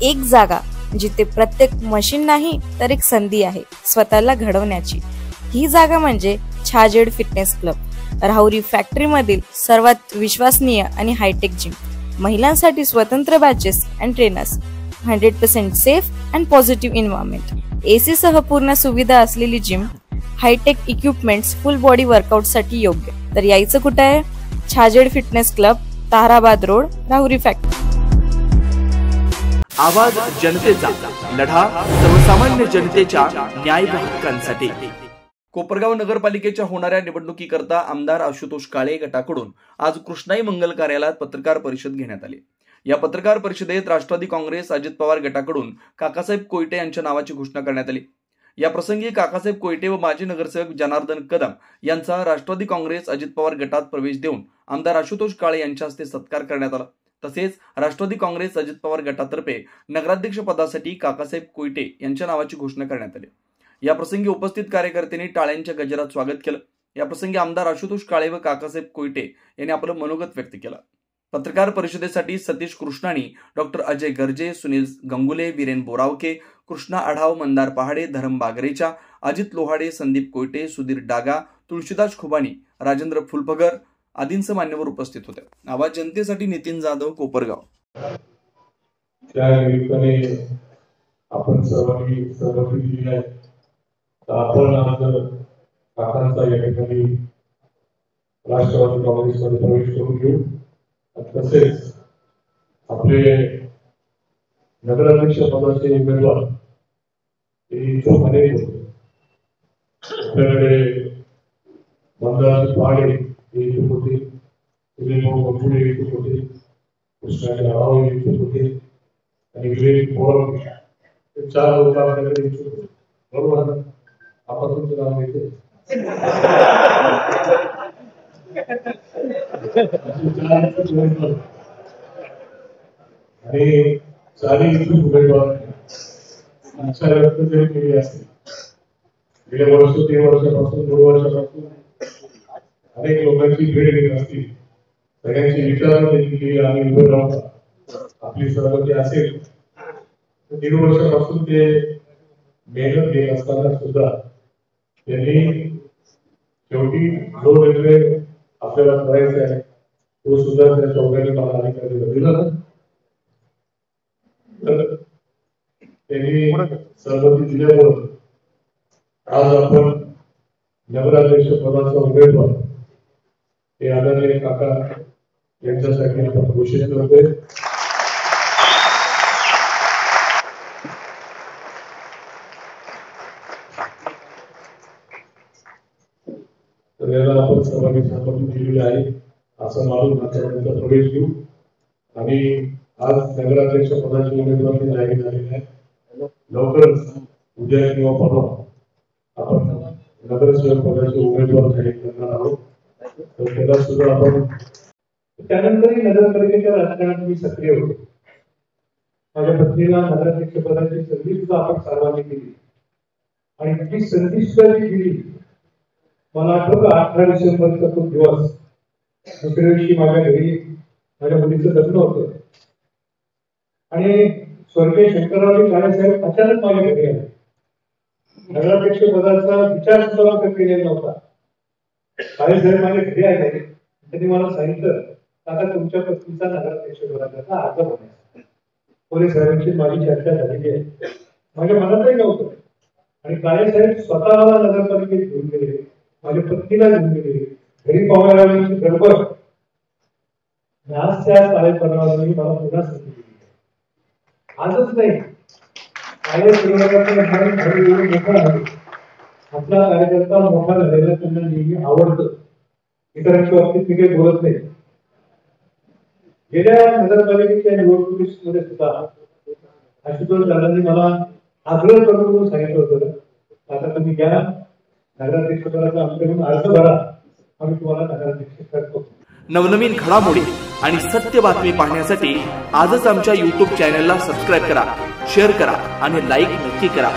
एक जागा जिथे प्रत्येक मशीन नाही तर एक संधी आहे स्वतःला घडवण्याची। ही जागा म्हणजे Chhajed fitness club, Rahuri factory मधील सर्वात विश्वसनीय आणि हायटेक जिम। महिलांसाठी स्वतंत्र batches and trainers, 100% safe and positive environment, AC सह पूर्ण सुविधा असलेली gym, hi-tech equipments, full body workout साठी योग्य। तर यायचं कुठे आहे? Chhajed fitness club, Tarabad road, Rahuri factory. आवाज जनतेचा, लढा सर्वसामान्य जनतेच्या न्याय व हक्कांसाठी। कोपरगाव नगरपालिकेच्या होणाऱ्या निवडणुकीकरता आमदार आशुतोष काळे गटाकडून आज कृष्णाई मंगल कार्यालयात पत्रकार परिषद घेण्यात आली। या पत्रकार परिषदेत राष्ट्रवादी काँग्रेस अजित पवार गटाकडून काकासाहेब कोयटे यांच्या नावाची घोषणा करण्यात आली। या प्रसंगी काकासाहेब कोयटे व माजी नगरसेवक जनार्दन कदम यांचा राष्ट्रवादी काँग्रेस अजित पवार गटात प्रवेश देऊन आमदार आशुतोष काळे यांच्या हस्ते सत्कार करण्यात आला। तसेच राष्ट्रवादी काँग्रेस अजित पवार गटातर्फे नगराध्यक्ष पदासाठी काकासाहेब कोयटे यांच्या नावाची घोषणा करण्यात आली। या प्रसंगी उपस्थित कार्यकर्त्यांनी टाळ्यांच्या गजरात स्वागत केलं। या प्रसंगी आमदार आशुतोष काळे व काकासाहेब कोयटे यांनी आपलं मनोगत व्यक्त केलं। पत्रकार परिषदेसाठी सतीश कृष्णाणी, डॉक्टर अजय गर्जे, सुनील गंगुले, वीरेन बोरावके, कृष्णा आढाव, मंदार पहाडे, धरम बागरेचा, अजित लोहाडे, संदीप कोयटे, सुधीर डागा, तुळशीदास खुबानी, राजेंद्र फुलपगर आदींसह मान्यवर उपस्थित होते। आवाज जनतेसाठी नितीन जाधव, कोपरगाव। आपण सर्वांनी सहभागी दिली आहे। आपण आज काकांचा या ठिकाणी राष्ट्रवादी काँग्रेसमध्ये प्रवेश करून घेऊ। तसेच आपले नगराध्यक्ष पदाचे उमेदवार इच्छुक अनेक होते। आपल्याकडे मंदार पहाडे इच्छुक होते, गंगुले इच्छुक होते, कृष्णाजी आढाव इच्छुक होते आणि विवेक बोरावके, 4 लोक आपल्याकडे इच्छुक होते। बरोबर ना? आपण तुमचं नाव घेते आणि 4 इच्छुक उमेदवार इच्छा व्यक्त जरी केली असेल, गेल्या 3 वर्षापासून 2 वर्षापासून अनेक लोकांची भेट घेत असतील, सगळ्यांची विचारणा देखील केली आणि उभे राहून आपली सहमती असेल तर 3 वर्षापासून ते मेहनत घेत असताना सुद्धा त्यांनी शेवटी जो निर्णय आपल्याला करायचा आहे तो सुद्धा त्या चौघांनी मला अधिकाऱ्याला दिला ना, तर त्यांनी सहमती दिल्यामुळे आज आपण नगराध्यक्ष पदाचा उमेदवार हे आदरणीय काका यांच्यासाठी आपण घोषित करतोय। तर याला आपण सर्वांनी सहमती दिलेली आहे असं मानून त्यांचा प्रवेश घेऊ आणि आज नगराध्यक्ष पदाचे उमेदवार जाहीर झालेले आहेत। लवकरच उद्या किंवा परवा आपण नगरसेवक पदाचे उमेदवार जाहीर करणार आहोत। तर त्याला सुद्धा आपण त्यानंतरही नगरपालिकेच्या राजकारणात मी सक्रिय होतो। माझ्या पत्नीला नगराध्यक्ष पदाची संधी सुद्धा आपण सर्वांनी दिली आणि ती संधी सुद्धा दिली। मला आठवतं 18 डिसेंबरचा तो दिवस, दुसऱ्या दिवशी माझ्या घरी माझ्या मुलीचं लग्न होतं आणि स्वर्गीय शंकरराव काळे साहेब अचानक माझ्या घरी आले। नगराध्यक्ष पदाचा विचार सुद्धा केलेला नव्हता। काळे साहेब माझ्या घरी आले, त्यांनी मला सांगितलं, आता तुमच्या पत्नीचा नगराध्यक्ष पदाचा अर्ज भरण्याचा पोलीस साहेबांची माझी चर्चा झालेली आहे। माझ्या मनातही नव्हतं आणि काळे साहेब स्वतः मला नगरपालिकेत घेऊन गेले, माझ्या पत्नीला घेऊन गेले, घरी पाहुण्याची गडबड। आज त्या कार्यक्रमाने मला पुन्हा संधी दिली। आजच नाही, आपला कार्यकर्ता मोठा झालेला त्यांना नेहमी आवडतं, इतरांच्या बाबतीत मी काही बोलत नाही। गेल्या नगरपालिकेच्या निवडणुकीमध्ये सुद्धा आशुतोष दादांनी मला आग्रह करून सांगितलं होतं, आता तुम्ही घ्या नगराध्यक्ष पदाचा आमच्याकडून अर्ज भरा, आम्ही तुम्हाला नगराध्यक्ष करतो। नवनवीन घडामोडी आणि सत्य बातमी पाहण्यासाठी आजच आमच्या YouTube चॅनलला सबस्क्राइब करा, शेअर करा आणि लाईक नक्की करा।